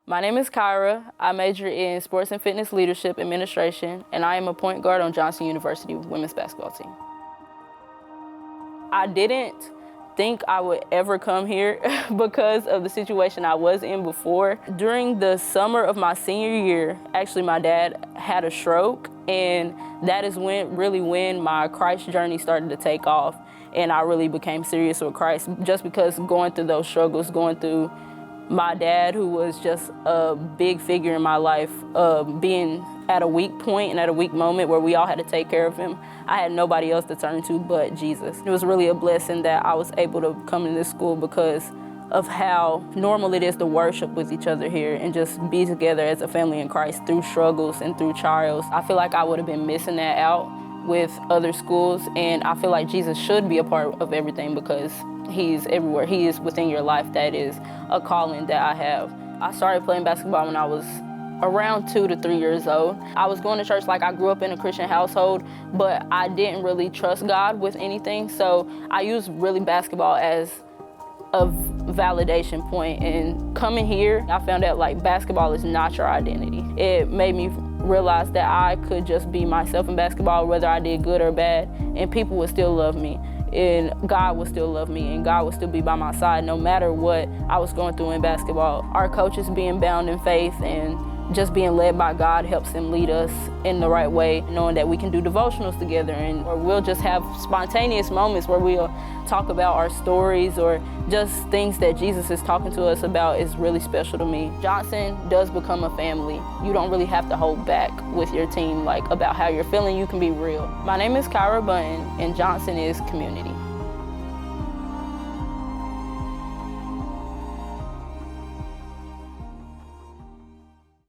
My name is Kyra. I major in Sports and Fitness Leadership Administration, and I am a point guard on Johnson University women's basketball team. I didn't think I would ever come here because of the situation I was in before. During the summer of my senior year, actually my dad had a stroke, and that is when my Christ journey started to take off, and I really became serious with Christ just because going through those struggles, going through my dad, who was just a big figure in my life, being at a weak point and at a weak moment where we all had to take care of him. I had nobody else to turn to but Jesus. It was really a blessing that I was able to come to this school because of how normal it is to worship with each other here and just be together as a family in Christ through struggles and through trials. I feel like I would have been missing that out with other schools, and I feel like Jesus should be a part of everything because He's everywhere. He is within your life. That is a calling that I have. I started playing basketball when I was around 2 to 3 years old. I was going to church, like I grew up in a Christian household, but I didn't really trust God with anything. So I used really basketball as a validation point. And coming here, I found out like basketball is not your identity. It made me realize that I could just be myself in basketball, whether I did good or bad, and people would still love me. And God would still love me, and God would still be by my side no matter what I was going through in basketball. Our coaches being bound in faith and just being led by God helps them lead us in the right way, knowing that we can do devotionals together, or we'll just have spontaneous moments where we'll talk about our stories or just things that Jesus is talking to us about is really special to me. Johnson does become a family. You don't really have to hold back with your team like about how you're feeling. You can be real. My name is Kyra Buntyn, and Johnson is community.